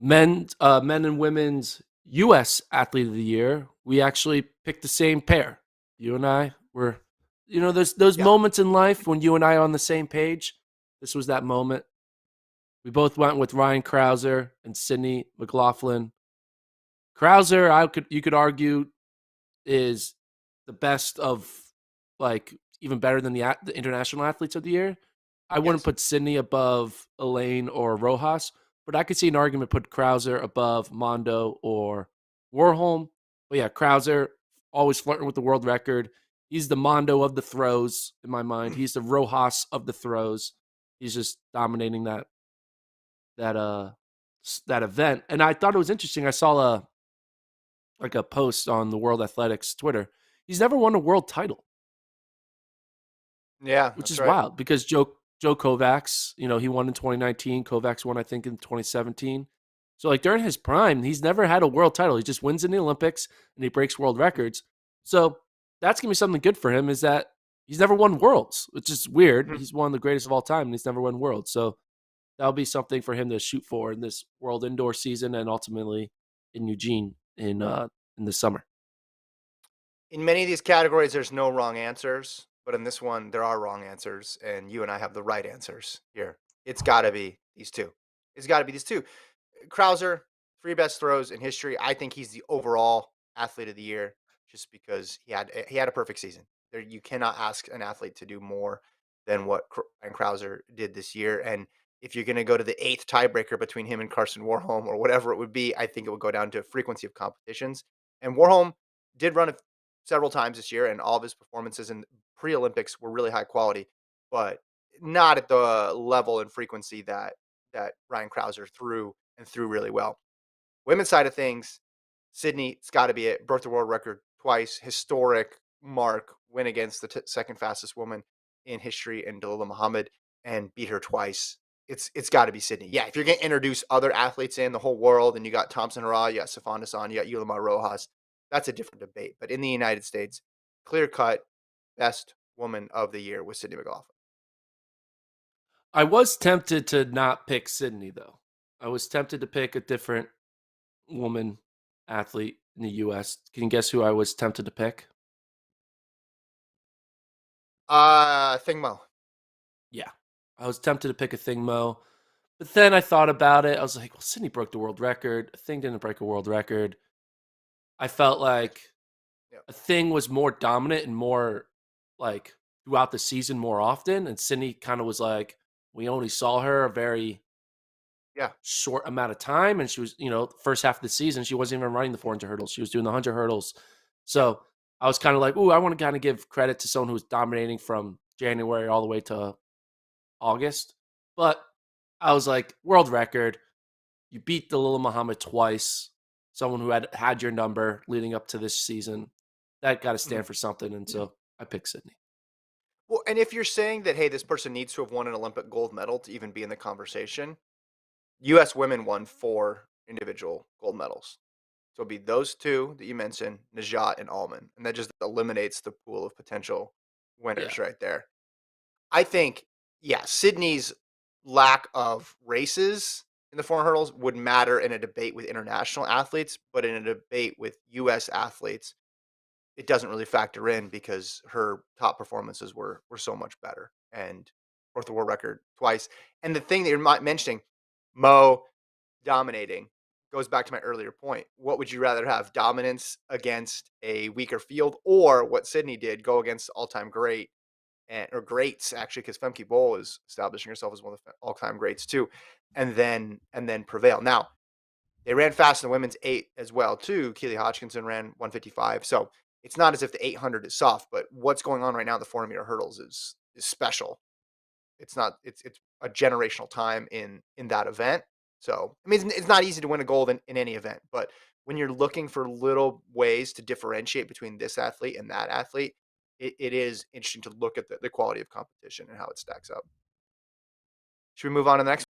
Men and women's U.S. Athlete of the Year, we actually picked the same pair. You and I were, there's those Yeah. moments in life when you and I are on the same page. This was that moment. We both went with Ryan Crouser and Sydney McLaughlin. Crouser, you could argue, is the best of, like, even better than the international athletes of the year. I wouldn't Yes. put Sydney above Elaine or Rojas, but I could see an argument put Crouser above Mondo or Warholm. But yeah, Crouser always flirting with the world record. He's the Mondo of the throws in my mind. He's the Rojas of the throws. He's just dominating that uh that event. And I thought it was interesting. I saw a post on the World Athletics Twitter. He's never won a world title, Yeah, which that's is right. wild because Joe Kovacs, he won in 2019. Kovacs won, I think, in 2017. So, like, during his prime, he's never had a world title. He just wins in the Olympics and he breaks world records. So that's gonna be something good for him. Is that he's never won worlds, which is weird. Mhm. He's one of the greatest of all time, and he's never won worlds. So that'll be something for him to shoot for in this world indoor season and ultimately in Eugene in the summer. In many of these categories, there's no wrong answers, but in this one, there are wrong answers, and you and I have the right answers here. It's got to be these two. It's got to be these two. Crouser, three best throws in history. I think he's the overall athlete of the year, just because he had a perfect season. There, you cannot ask an athlete to do more than what Ryan Crouser did this year. And if you're going to go to the eighth tiebreaker between him and Carson Warholm or whatever it would be, I think it would go down to frequency of competitions. And Warholm did run it several times this year, and all of his performances in pre-Olympics were really high quality, but not at the level and frequency that Ryan Crouser threw really well. Women's side of things, Sydney, it's got to be it. Broke the world record twice, historic mark, win against the second fastest woman in history, in Dalilah Muhammad, and beat her twice. It's got to be Sydney. Yeah, if you're going to introduce other athletes in the whole world, and you got Thompson Hara, you got Safan Hassan, you got Yulimar Rojas, that's a different debate. But in the United States, clear cut, best woman of the year was Sydney McLaughlin. I was tempted to not pick Sydney though. I was tempted to pick a different woman athlete in the U.S. Can you guess who I was tempted to pick? Thingmo. Yeah, I was tempted to pick a Thing Mo, but then I thought about it. I was like, well, Sydney broke the world record. A Thing didn't break a world record. I felt Yes. like Yeah. a Thing was more dominant and more, like, throughout the season more often, and Sydney kind of was like, we only saw her a very Yeah. short amount of time, and she was, the first half of the season, she wasn't even running the 400 hurdles. She was doing the 100 hurdles. Yeah. So I was kind of like, ooh, I want to kind of give credit to someone who was dominating from January all the way to August. But I was like, world record. You beat Dalilah Muhammad twice, someone who had your number leading up to this season. That got to Mhm. stand for something. And so I picked Sydney. Well, and if you're saying that, hey, this person needs to have won an Olympic gold medal to even be in the conversation, U.S. women won 4 individual gold medals. So it'll be those two that you mentioned, Najat and Allman, and that just eliminates the pool of potential Yeah. winners right there. I think, yeah, Sydney's lack of races in the 400 hurdles would matter in a debate with international athletes, but in a debate with U.S. athletes, it doesn't really factor in because her top performances were so much better and broke the world record twice. And the thing that you're mentioning, Mo dominating, goes back to my earlier point. What would you rather have? Dominance against a weaker field, or what Sydney did, go against all-time great and or greats actually, because Femke Bol is establishing herself as one of the all-time greats too, and then prevail. Now they ran fast in the women's 8 as well too. Keely Hodgkinson ran 155. So it's not as if the 800 is soft, but what's going on right now, the 400-meter hurdles is special. It's not. It's a generational time in that event. So I mean, it's not easy to win a gold in any event, but when you're looking for little ways to differentiate between this athlete and that athlete, it is interesting to look at the quality of competition and how it stacks up. Should we move on to the next?